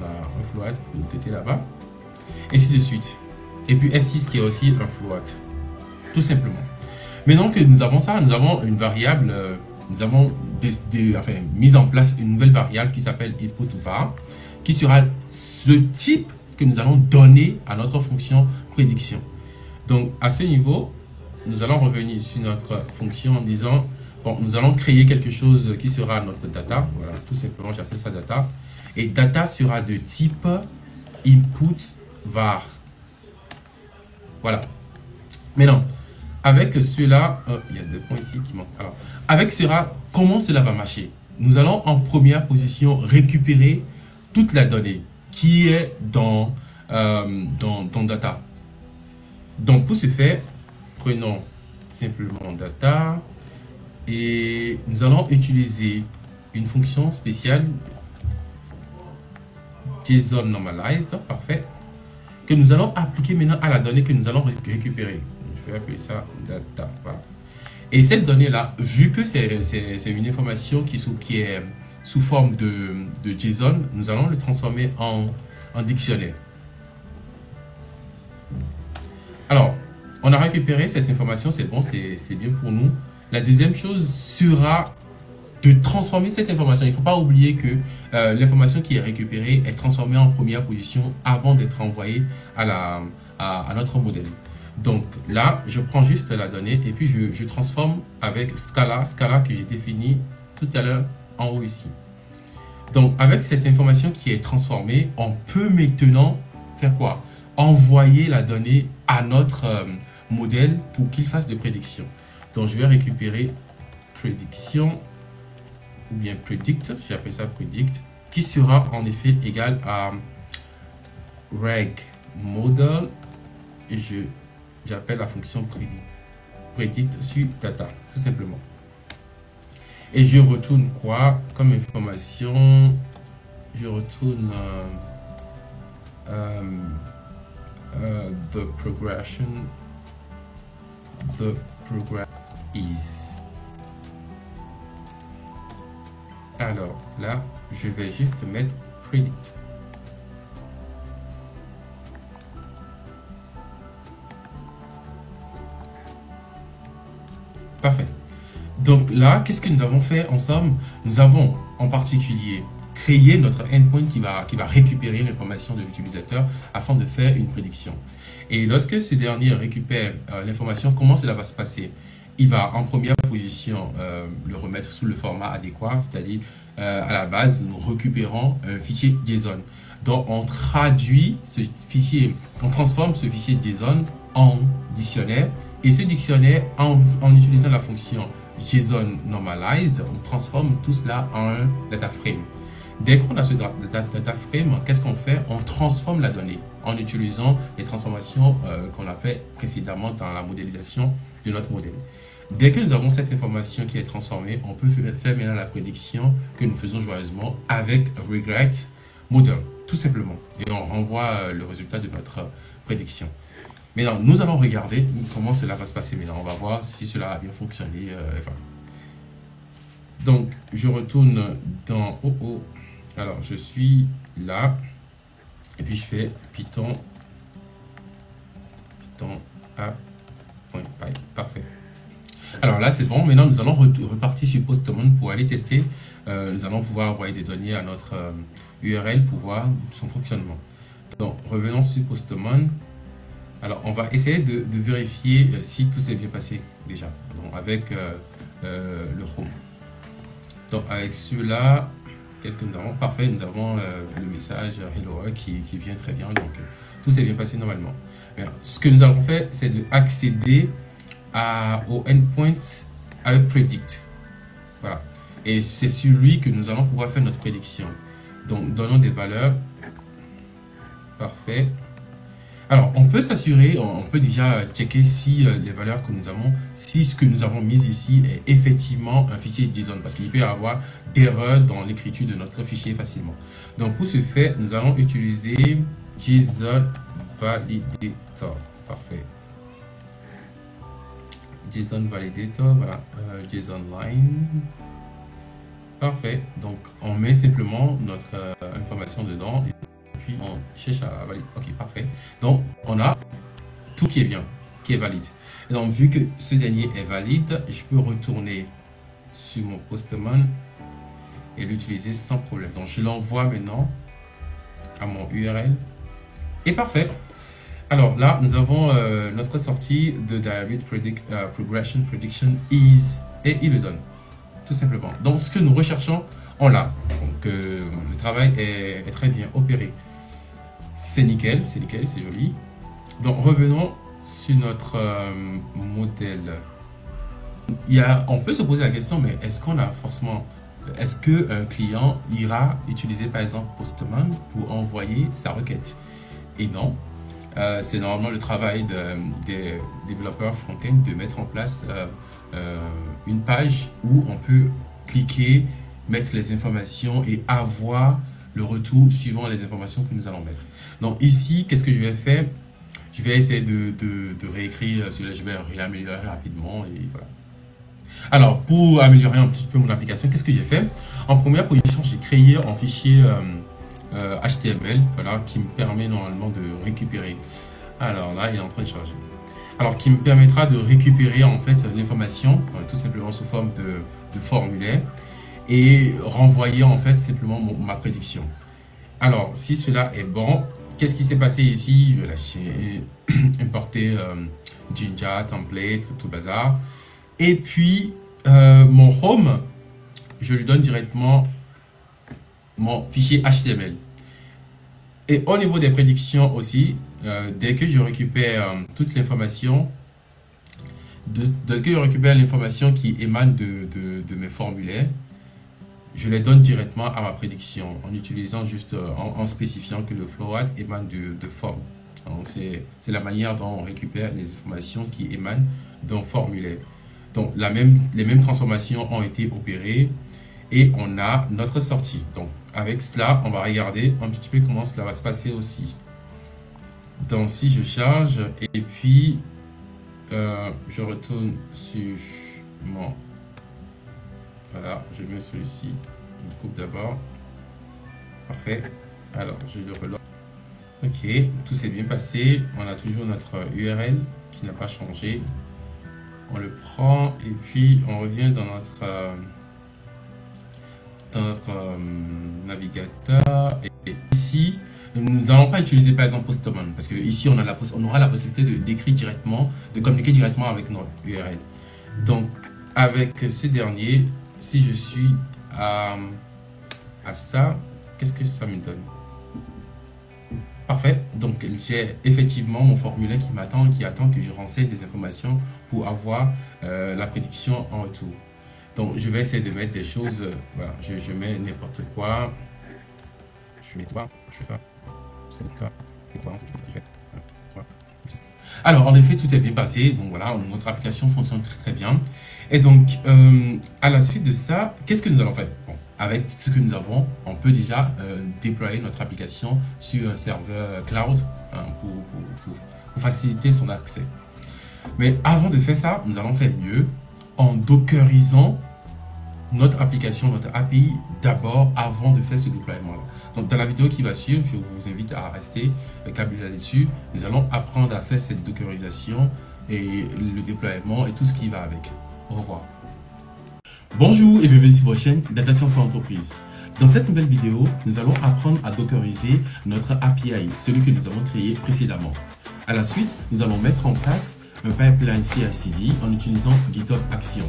a un float de l'autre côté là-bas, et ainsi de suite. Et puis S6 qui est aussi un float, tout simplement. Maintenant que nous avons ça, nous avons une variable, nous avons mis en place une nouvelle variable qui s'appelle input var, qui sera le type que nous allons donner à notre fonction prédiction. Donc, à ce niveau, nous allons revenir sur notre fonction en disant, bon, nous allons créer quelque chose qui sera notre data. Voilà, tout simplement, j'appelle ça data. Et data sera de type input var. Voilà. Maintenant, avec cela, il y a deux points ici qui manquent. Alors, avec cela, comment cela va marcher? Nous allons en première position récupérer toute la donnée qui est dans data. Donc, pour ce faire, prenons simplement data et nous allons utiliser une fonction spéciale JSON normalized, parfait, que nous allons appliquer maintenant à la donnée que nous allons récupérer. Je vais appeler ça data. Voilà. Et cette donnée-là, vu que c'est une information qui est sous forme de JSON, nous allons le transformer en dictionnaire. Alors, on a récupéré cette information, c'est bon, c'est bien pour nous. La deuxième chose sera de transformer cette information. Il ne faut pas oublier que l'information qui est récupérée est transformée en première position avant d'être envoyée à notre modèle. Donc là, je prends juste la donnée et puis je transforme avec Scala que j'ai défini tout à l'heure en haut ici. Donc avec cette information qui est transformée, on peut maintenant faire quoi? Envoyer la donnée à notre modèle pour qu'il fasse des prédictions. Donc je vais récupérer prédiction ou bien predict, j'appelle ça predict, qui sera en effet égal à reg model et j'appelle la fonction predict sur data, tout simplement. Et je retourne quoi comme information? Je retourne the progression is. Alors là, je vais juste mettre predict. Parfait. Donc là, qu'est-ce que nous avons fait en somme? Nous avons en particulier créé notre endpoint qui va récupérer l'information de l'utilisateur afin de faire une prédiction. Et lorsque ce dernier récupère l'information, comment cela va se passer? Il va en première position le remettre sous le format adéquat, c'est-à-dire à la base, nous récupérons un fichier JSON. Donc on traduit ce fichier, on transforme ce fichier JSON en dictionnaire. Et ce dictionnaire, en utilisant la fonction JSON normalized, on transforme tout cela en un data frame. Dès qu'on a ce data frame, qu'est-ce qu'on fait? On transforme la donnée en utilisant les transformations qu'on a fait précédemment dans la modélisation de notre modèle. Dès que nous avons cette information qui est transformée, on peut faire maintenant la prédiction que nous faisons joyeusement avec Rewrite Model, tout simplement. Et on renvoie le résultat de notre prédiction. Maintenant, nous allons regarder comment cela va se passer maintenant. On va voir si cela a bien fonctionné. Donc, je retourne dans OO. Alors, je suis là. Et puis, je fais Python A.py. Parfait. Alors là, c'est bon. Maintenant, nous allons repartir sur Postman pour aller tester. Nous allons pouvoir envoyer des données à notre URL pour voir son fonctionnement. Donc, revenons sur Postman. Alors, on va essayer de vérifier si tout s'est bien passé déjà, donc, avec le Chrome. Donc, avec cela, qu'est-ce que nous avons? Parfait, nous avons le message Hello qui vient très bien, donc tout s'est bien passé normalement. Bien, ce que nous avons fait, c'est d'accéder au endpoint avec Predict. Voilà. Et c'est sur lui que nous allons pouvoir faire notre prédiction. Donc, donnons des valeurs. Parfait. Alors, on peut s'assurer, on peut déjà checker si les valeurs que nous avons, si ce que nous avons mis ici est effectivement un fichier JSON, parce qu'il peut y avoir d'erreurs dans l'écriture de notre fichier facilement. Donc, pour ce faire, nous allons utiliser JSON Validator. Parfait. JSON Validator, voilà, JSON Line. Parfait. Donc, on met simplement notre information dedans. Puis on cherche à valider. Ok, parfait. Donc, on a tout qui est bien, qui est valide. Et donc, vu que ce dernier est valide, je peux retourner sur mon Postman et l'utiliser sans problème. Donc, je l'envoie maintenant à mon URL. Et parfait. Alors là, nous avons notre sortie de Diabit Progression Prediction Ease et il le donne, tout simplement. Donc, ce que nous recherchons, on l'a. Donc, le travail est très bien opéré. C'est nickel, c'est joli. Donc, revenons sur notre modèle. On peut se poser la question, mais est-ce qu'on a forcément... Est-ce qu'un client ira utiliser, par exemple, Postman pour envoyer sa requête? Et non. C'est normalement le travail des développeurs front-end de mettre en place une page où on peut cliquer, mettre les informations et avoir le retour suivant les informations que nous allons mettre. Donc ici, qu'est-ce que je vais faire? Je vais essayer de réécrire celui-là, je vais réaméliorer rapidement et voilà. Alors, pour améliorer un petit peu mon application, qu'est-ce que j'ai fait? En première position, j'ai créé un fichier HTML, voilà, qui me permet normalement de récupérer. Alors là, il est en train de charger. Alors, qui me permettra de récupérer en fait l'information, tout simplement sous forme de formulaire, et renvoyer en fait simplement ma prédiction. Alors, si cela est bon, qu'est-ce qui s'est passé ici? J'ai importé Jinja, template, tout bazar. Et puis, mon home, je lui donne directement mon fichier HTML. Et au niveau des prédictions aussi, dès que je récupère toute l'information, dès que je récupère l'information qui émane de mes formulaires, je les donne directement à ma prédiction en utilisant juste, en spécifiant que le float émane de forme. C'est la manière dont on récupère les informations qui émanent d'un formulaire. Donc, les mêmes transformations ont été opérées et on a notre sortie. Donc, avec cela, on va regarder un petit peu comment cela va se passer aussi. Donc, si je charge et puis je retourne sur mon... Voilà, je mets celui-ci. Je coupe d'abord. Parfait. Alors, je le relance. Ok, tout s'est bien passé. On a toujours notre URL qui n'a pas changé. On le prend et puis on revient dans notre navigateur. Et ici, nous n'allons pas utiliser par exemple Postman parce que ici on aura la possibilité d'écrire directement, de communiquer directement avec notre URL. Donc, avec ce dernier, si je suis à ça, qu'est-ce que ça me donne? Parfait. Donc, j'ai effectivement mon formulaire qui m'attend, qui attend que je renseigne des informations pour avoir la prédiction en retour. Donc, je vais essayer de mettre des choses. Voilà, je mets n'importe quoi. je mets toi, je fais ça, c'est ça, et toi, c'est ce que tu fais. Voilà. Alors, en effet, tout est bien passé. Donc voilà, notre application fonctionne très très bien. Et donc, à la suite de ça, qu'est-ce que nous allons faire? Bon, avec ce que nous avons, on peut déjà déployer notre application sur un serveur cloud hein, pour faciliter son accès. Mais avant de faire ça, nous allons faire mieux en dockerisant notre application, notre API d'abord avant de faire ce déploiement-là. Donc dans la vidéo qui va suivre, je vous invite à rester câblé là-dessus. Nous allons apprendre à faire cette dockerisation et le déploiement et tout ce qui va avec. Au revoir. Bonjour et bienvenue sur votre chaîne Data Science Entreprise. Dans cette nouvelle vidéo, nous allons apprendre à dockeriser notre API, celui que nous avons créé précédemment. À la suite, nous allons mettre en place un pipeline CI/CD en utilisant GitHub Action.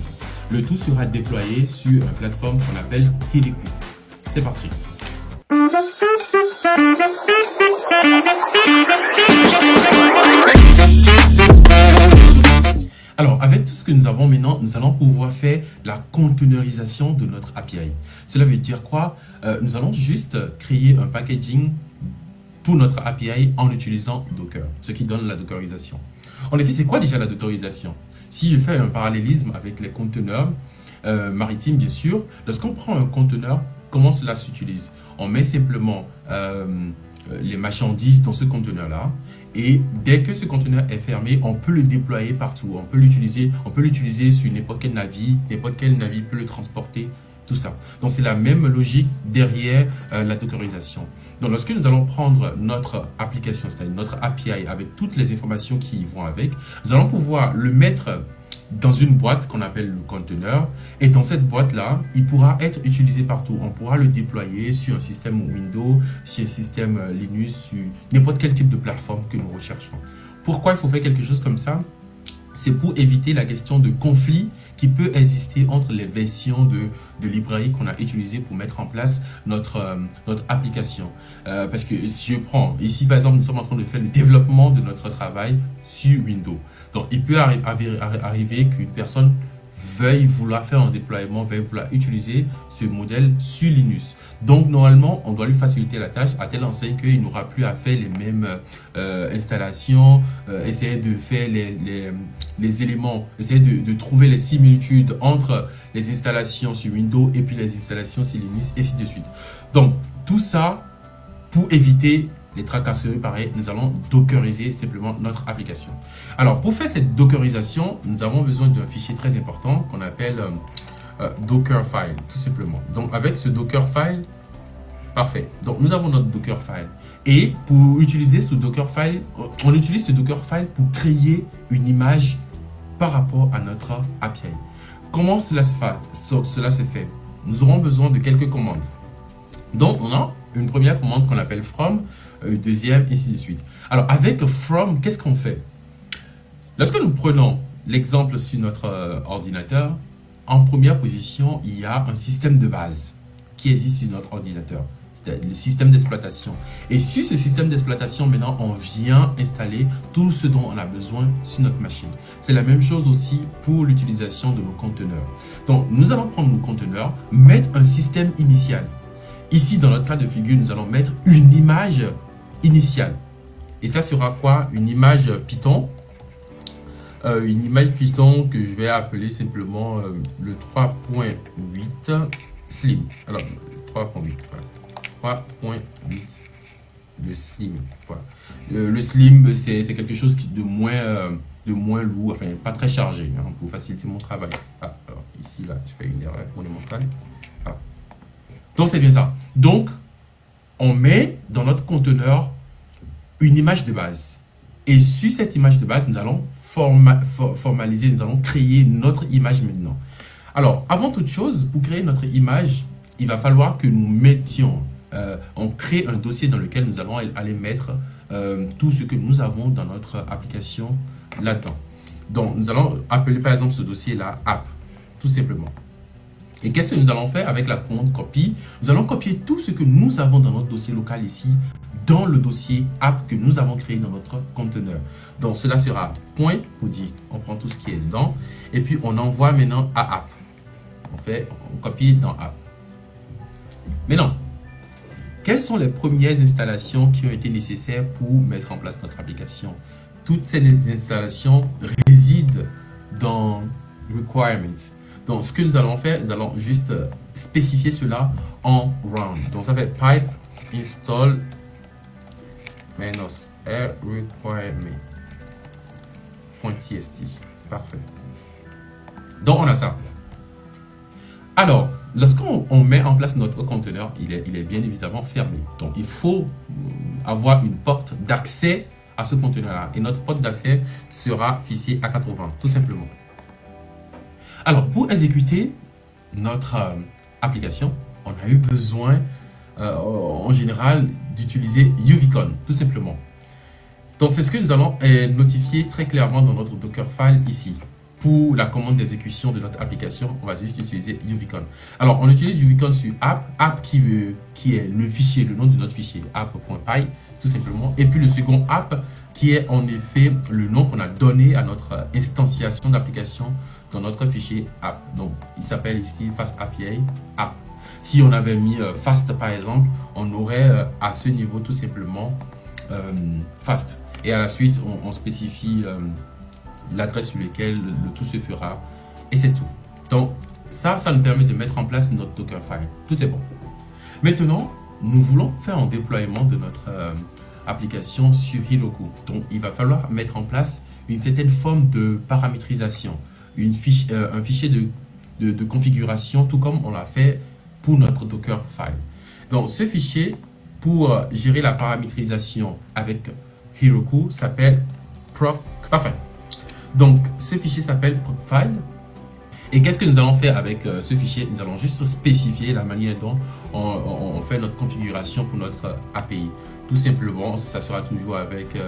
Le tout sera déployé sur une plateforme qu'on appelle Heroku. C'est parti. Alors, avec tout ce que nous avons maintenant, nous allons pouvoir faire la containerisation de notre API. Cela veut dire quoi? Nous allons juste créer un packaging pour notre API en utilisant Docker, ce qui donne la dockerisation. En effet, c'est quoi déjà la dockerisation? Si je fais un parallélisme avec les conteneurs maritimes, bien sûr, lorsqu'on prend un conteneur, comment cela s'utilise? On met simplement les marchandises dans ce conteneur-là et dès que ce conteneur est fermé, on peut le déployer partout. On peut l'utiliser sur n'importe quel navire peut le transporter, tout ça. Donc, c'est la même logique derrière la dockerisation. Donc, lorsque nous allons prendre notre application, c'est-à-dire notre API avec toutes les informations qui y vont avec, nous allons pouvoir le mettre dans une boîte qu'on appelle le conteneur. Et dans cette boîte-là, il pourra être utilisé partout. On pourra le déployer sur un système Windows, sur un système Linux, sur n'importe quel type de plateforme que nous recherchons. Pourquoi il faut faire quelque chose comme ça? C'est pour éviter la question de conflit qui peut exister entre les versions de librairie qu'on a utilisées pour mettre en place notre application. Parce que si je prends, ici par exemple, nous sommes en train de faire le développement de notre travail sur Windows. Donc, il peut arriver qu'une personne veuille vouloir faire un déploiement, veuille vouloir utiliser ce modèle sur Linux. Donc, normalement, on doit lui faciliter la tâche à telle enseigne qu'il n'aura plus à faire les mêmes installations, essayer de faire les éléments, essayer de trouver les similitudes entre les installations sur Windows et puis les installations sur Linux, et ainsi de suite. Donc, tout ça pour éviter les tracasseries, pareil, nous allons dockeriser simplement notre application. Alors, pour faire cette dockerisation, nous avons besoin d'un fichier très important qu'on appelle Dockerfile, tout simplement. Donc, avec ce Dockerfile, parfait. Donc, nous avons notre Dockerfile. Et pour utiliser ce Dockerfile, on utilise ce Dockerfile pour créer une image par rapport à notre API. Comment cela se fait? Nous aurons besoin de quelques commandes. Donc, on a une première commande qu'on appelle from, deuxième, et ainsi de suite. Alors, avec from, qu'est-ce qu'on fait? Lorsque nous prenons l'exemple sur notre ordinateur, en première position, il y a un système de base qui existe sur notre ordinateur. C'est le système d'exploitation. Et sur ce système d'exploitation, maintenant, on vient installer tout ce dont on a besoin sur notre machine. C'est la même chose aussi pour l'utilisation de nos conteneurs. Donc, nous allons prendre nos conteneurs, mettre un système initial. Ici, dans notre cas de figure, nous allons mettre une image initiale. Et ça sera quoi? Une image Python. Une image Python que je vais appeler simplement le 3.8 Slim. Alors, 3.8, voilà. 3.8, le Slim. Voilà. Le Slim, c'est quelque chose de moins lourd, enfin, pas très chargé, hein, pour faciliter mon travail. Ah, alors, ici, là, je fais une erreur monumentale. Voilà. Donc, c'est bien ça. Donc, on met dans notre conteneur une image de base. Et sur cette image de base, nous allons formaliser, nous allons créer notre image maintenant. Alors, avant toute chose, pour créer notre image, il va falloir que nous mettions, on crée un dossier dans lequel nous allons aller mettre tout ce que nous avons dans notre application là-dedans. Donc, nous allons appeler par exemple ce dossier-là app, tout simplement. Et qu'est-ce que nous allons faire avec la commande copy? Nous allons copier tout ce que nous avons dans notre dossier local ici, dans le dossier app que nous avons créé dans notre conteneur. Donc, cela sera point pour dire, on prend tout ce qui est dedans, et puis on envoie maintenant à app. On copie dans app. Maintenant, quelles sont les premières installations qui ont été nécessaires pour mettre en place notre application? Toutes ces installations résident dans Requirements. Donc, ce que nous allons faire, nous allons juste spécifier cela en round. Donc, ça fait pipe install -r requirement.txt. Parfait. Donc, on a ça. Alors, lorsqu'on met en place notre conteneur, il est bien évidemment fermé. Donc, il faut avoir une porte d'accès à ce conteneur-là. Et notre porte d'accès sera fichier A80, tout simplement. Alors, pour exécuter notre application, on a eu besoin, en général, d'utiliser UVCon, tout simplement. Donc, c'est ce que nous allons notifier très clairement dans notre Dockerfile ici. Pour la commande d'exécution de notre application, on va juste utiliser UVCon. Alors, on utilise UVCon sur app qui est le fichier, le nom de notre fichier, app.py, tout simplement. Et puis le second app qui est en effet le nom qu'on a donné à notre instantiation d'application dans notre fichier app. Donc, il s'appelle ici Fast API app. Si on avait mis Fast par exemple, on aurait à ce niveau tout simplement Fast. Et à la suite, on spécifie l'adresse sur laquelle le tout se fera et c'est tout. Donc ça nous permet de mettre en place notre Dockerfile. Tout est bon. Maintenant, nous voulons faire un déploiement de notre application sur Heroku. Donc il va falloir mettre en place une certaine forme de paramétrisation, un fichier de configuration, tout comme on l'a fait pour notre Dockerfile. Donc ce fichier, pour gérer la paramétrisation avec Heroku, s'appelle Parfait. Donc, ce fichier s'appelle Procfile. Et qu'est-ce que nous allons faire avec ce fichier? Nous allons juste spécifier la manière dont on fait notre configuration pour notre API. Tout simplement, ça sera toujours avec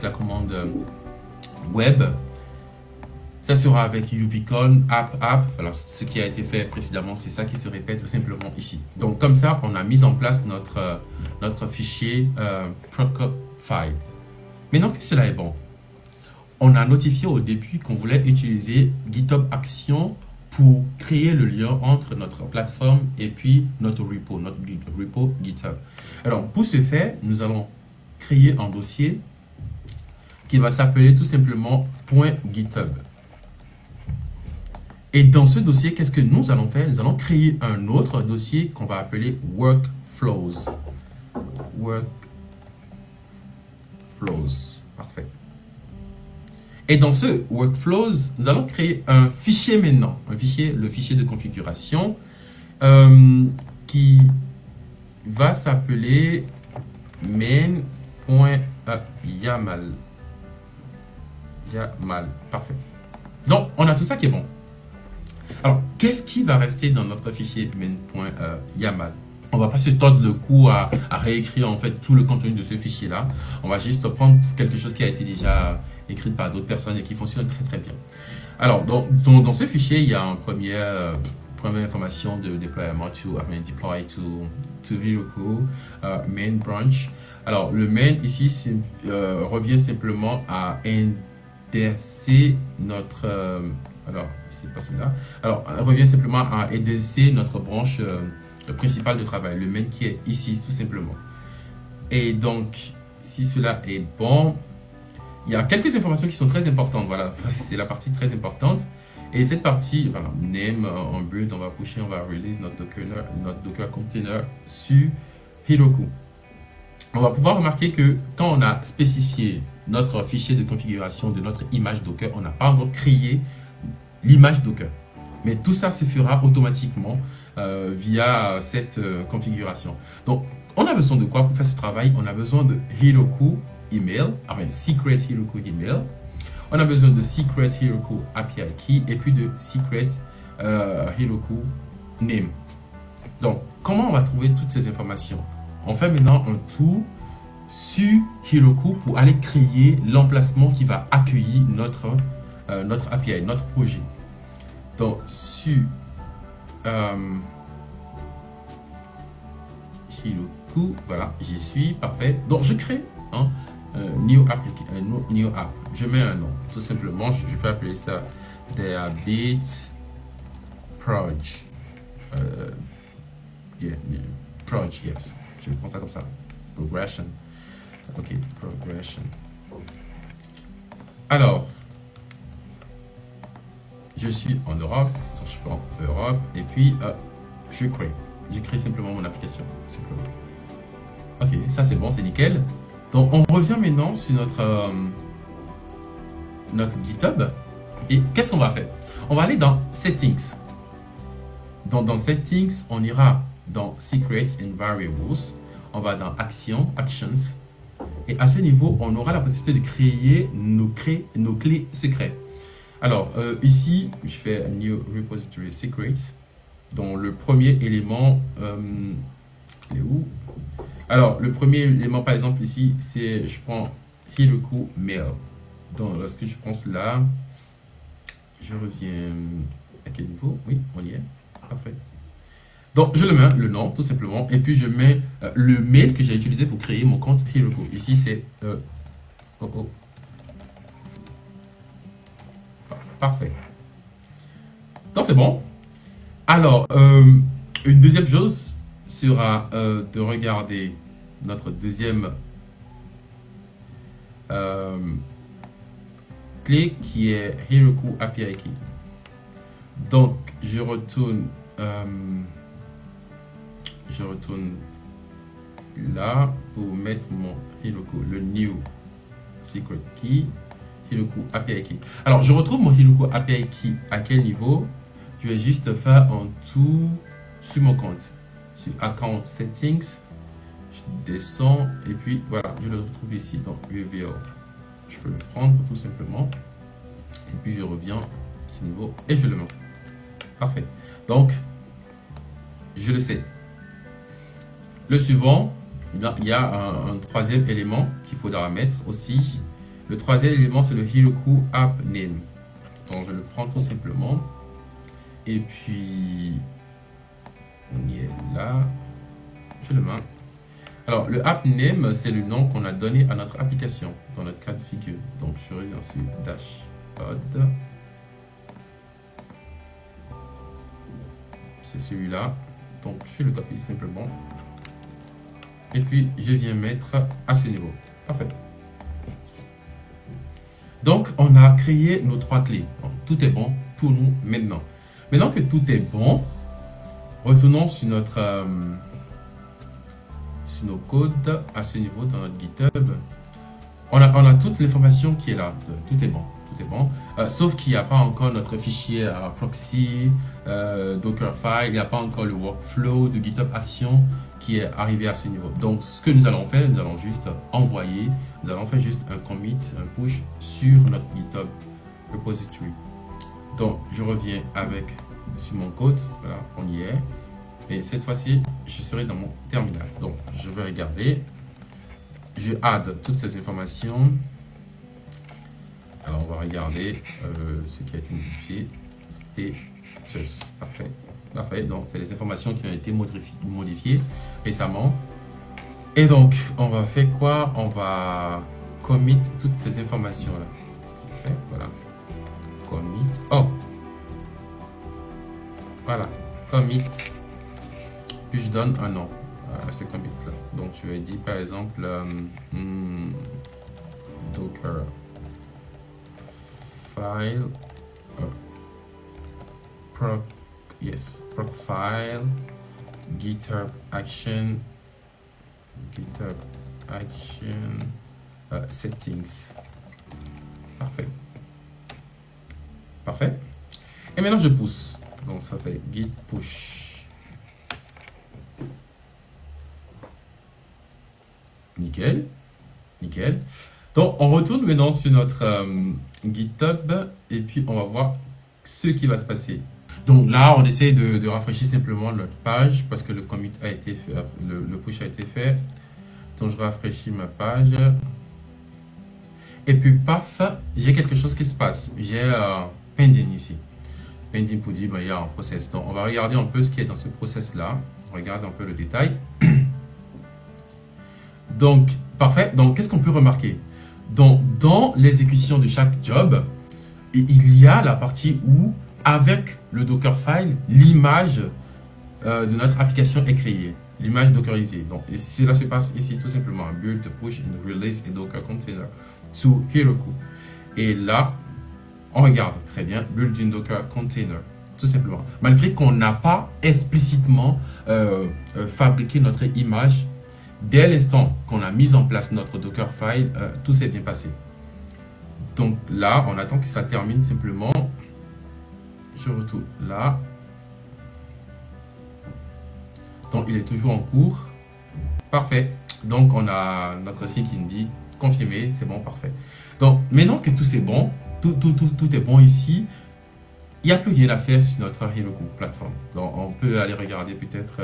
la commande web. Ça sera avec UVCon, app. Alors, ce qui a été fait précédemment, c'est ça qui se répète simplement ici. Donc, comme ça, on a mis en place notre fichier Procfile. Maintenant que cela est bon, on a notifié au début qu'on voulait utiliser GitHub Action pour créer le lien entre notre plateforme et puis notre repo GitHub. Alors, pour ce faire, nous allons créer un dossier qui va s'appeler tout simplement .github. Et dans ce dossier, qu'est-ce que nous allons faire? Nous allons créer un autre dossier qu'on va appeler Workflows. Parfait. Et dans ce Workflows, nous allons créer un fichier maintenant, le fichier de configuration qui va s'appeler main.yaml. Parfait. Donc, on a tout ça qui est bon. Alors, qu'est-ce qui va rester dans notre fichier main.yaml? On va pas se tordre le cou à réécrire en fait tout le contenu de ce fichier-là. On va juste prendre quelque chose qui a été déjà écrit par d'autres personnes et qui fonctionne très très bien. Alors, dans ce fichier, il y a une première information de déploiement deploy to Heroku, main branch. Alors, le main ici revient simplement à indexer notre... alors, c'est pas celui-là. Alors, revient simplement à indexer notre branche principale de travail, le main qui est ici, tout simplement. Et donc, si cela est bon, il y a quelques informations qui sont très importantes. Voilà, c'est la partie très importante. Et cette partie, voilà, name, on build, on va pusher, on va release notre Docker container sur Heroku. On va pouvoir remarquer que quand on a spécifié notre fichier de configuration de notre image Docker, on n'a pas encore créé l'image Docker. Mais tout ça se fera automatiquement via cette configuration. Donc, on a besoin de quoi pour faire ce travail? On a besoin de Heroku email, secret Heroku email. On a besoin de secret Heroku API key et puis de secret Heroku name. Donc, comment on va trouver toutes ces informations? On fait maintenant un tour sur Heroku pour aller créer l'emplacement qui va accueillir notre API, notre projet. Donc, sur Heroku, voilà, j'y suis, parfait. Donc, je crée new app. Je mets un nom, tout simplement. Je peux appeler ça Deabit Proj. Proj, yes. Je vais prendre ça comme ça. Progression. Ok, progression. Alors, je suis en Europe. Donc, je prends Europe. Et puis, je crée. J'ai créé simplement mon application. Simplement. Ok, ça c'est bon, c'est nickel. Donc, on revient maintenant sur notre GitHub. Et qu'est-ce qu'on va faire? On va aller dans Settings. Dans Settings, on ira dans Secrets and Variables. On va dans Actions. Et à ce niveau, on aura la possibilité de créer nos clés secrets. Alors, ici, je fais New Repository Secrets. Donc, le premier élément, il est où? Alors, le premier élément, par exemple, ici, c'est, je prends Heroku Mail. Donc, lorsque je prends cela, je reviens à quel niveau? Oui, on y est. Parfait. Donc, je le mets, le nom, tout simplement. Et puis, je mets le mail que j'ai utilisé pour créer mon compte Heroku. Ici, c'est... Parfait. Donc, c'est bon. Alors, une deuxième chose sera de regarder notre deuxième clé qui est Heroku API Key. Donc, je retourne là pour mettre mon Heroku, le New Secret Key, Heroku API Key. Alors, je retrouve mon Heroku API Key à quel niveau? Je vais juste faire en tout sur mon compte. Sur Account Settings, je descends et puis voilà, je le retrouve ici dans Reveal. Je peux le prendre tout simplement et puis je reviens à ce niveau et je le mets. Parfait. Donc, je le sais. Le suivant, il y a un troisième élément qu'il faudra mettre aussi. Le troisième élément, c'est le Heroku App Name. Donc, je le prends tout simplement. Et puis, on y est là. Je le mets. Alors, le App Name, c'est le nom qu'on a donné à notre application dans notre cas de figure. Donc, je reviens sur Dashboard. C'est celui-là. Donc, je le copie simplement. Et puis, je viens mettre à ce niveau. Parfait. Donc, on a créé nos trois clés. Donc, tout est bon pour nous maintenant. Maintenant que tout est bon, retournons sur sur nos codes à ce niveau dans notre GitHub. On a toute l'information qui est là. Tout est bon. Tout est bon. Sauf qu'il n'y a pas encore notre fichier proxy, Dockerfile. Il n'y a pas encore le workflow de GitHub Action qui est arrivé à ce niveau. Donc, ce que nous allons faire, nous allons juste envoyer, nous allons faire juste un commit, un push sur notre GitHub repository. Donc, je reviens sur mon code. Voilà, on y est. Et cette fois-ci, je serai dans mon terminal. Donc, je vais regarder. Je add toutes ces informations. Alors, on va regarder ce qui a été modifié. Status. Parfait. Parfait. Donc, c'est les informations qui ont été modifiées récemment. Et donc, on va faire quoi? On va commit toutes ces informations-là. Voilà. Commit. Oh! Voilà. Commit. Puis, je donne un nom à ce commit-là. Donc, je vais dire, par exemple, Docker file proc file GitHub action settings. Parfait. Parfait. Et maintenant je pousse. Donc ça fait git push. Nickel. Nickel. Donc on retourne maintenant sur notre GitHub et puis on va voir ce qui va se passer. Donc là, on essaie de rafraîchir simplement notre page parce que le commit a été fait, le push a été fait. Donc je rafraîchis ma page. Et puis paf, j'ai quelque chose qui se passe. J'ai pending ici. Pending pour dire il y a un process. Donc on va regarder un peu ce qui est dans ce process là. On regarde un peu le détail. Donc parfait. Donc qu'est-ce qu'on peut remarquer? Donc dans l'exécution de chaque job, il y a la partie où avec le Dockerfile, l'image de notre application est créée. l'image dockerisée. Donc, cela se passe ici tout simplement. Build, push, and release a Docker container to Heroku. Et là, on regarde très bien, build in Docker container, tout simplement. Malgré qu'on n'a pas explicitement fabriqué notre image, dès l'instant qu'on a mis en place notre Docker file, tout s'est bien passé. Donc là, on attend que ça termine simplement. Je retourne là. Donc, il est toujours en cours. Parfait. Donc, on a notre signe qui nous dit confirmé, c'est bon, parfait. Donc, maintenant que tout c'est bon, tout est bon ici, il n'y a plus rien à faire sur notre Heroku plateforme. Donc, on peut aller regarder peut-être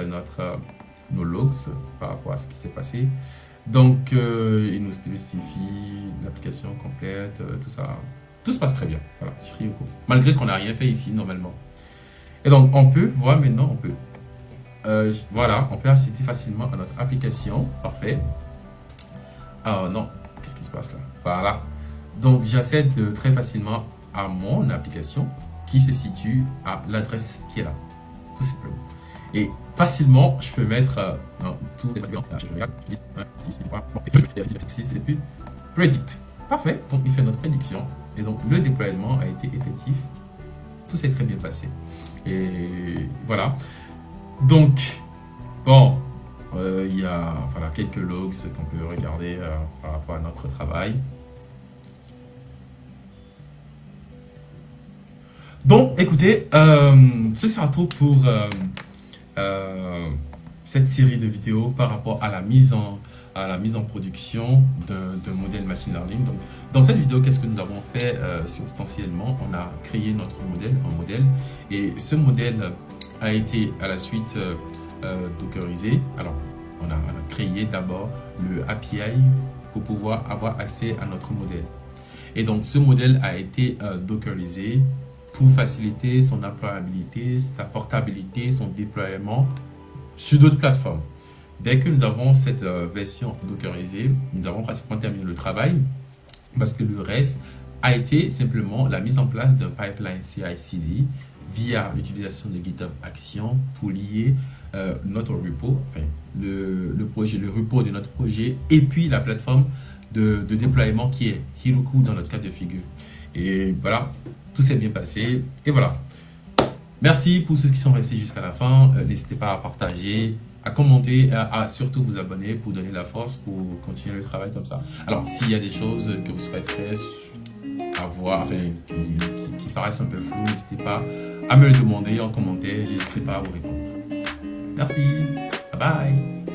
nos logs par rapport à ce qui s'est passé. Donc, il nous spécifie l'application complète, tout ça. Tout se passe très bien, voilà, sur Heroku. Malgré qu'on n'a rien fait ici, normalement. Et donc, on peut voir maintenant, on peut... voilà, on peut accéder facilement à notre application. Parfait. Ah non, qu'est-ce qui se passe là? Voilà. Donc, j'accède très facilement à mon application qui se situe à l'adresse qui est là. Tout simplement. Et facilement, je peux mettre tout. Et puis, predict. Parfait. Donc, il fait notre prédiction. Et donc, le déploiement a été effectif. Tout s'est très bien passé. Et voilà. Donc, bon, il y a voilà, quelques logs qu'on peut regarder par rapport à notre travail. Donc, écoutez, ce sera tout pour cette série de vidéos par rapport à la mise en production d'un modèle machine learning. Donc, dans cette vidéo, qu'est-ce que nous avons fait substantiellement? On a créé notre modèle, et ce modèle a été à la suite dockerisé. Alors, on a créé d'abord le API pour pouvoir avoir accès à notre modèle. Et donc, ce modèle a été dockerisé pour faciliter son employabilité, sa portabilité, son déploiement sur d'autres plateformes. Dès que nous avons cette version dockerisée, nous avons pratiquement terminé le travail parce que le reste a été simplement la mise en place d'un pipeline CI/CD via l'utilisation de GitHub Action pour lier notre repo, enfin le projet, le repo de notre projet et puis la plateforme de déploiement qui est Heroku dans notre cas de figure. Et voilà, tout s'est bien passé. Et voilà. Merci pour ceux qui sont restés jusqu'à la fin. N'hésitez pas à partager, à commenter, à surtout vous abonner pour donner la force pour continuer le travail comme ça. Alors, s'il y a des choses que vous souhaiterez avoir, enfin, qui paraissent un peu floues, n'hésitez pas à me le demander en commentaire. Je n'hésiterai pas à vous répondre. Merci. Bye bye.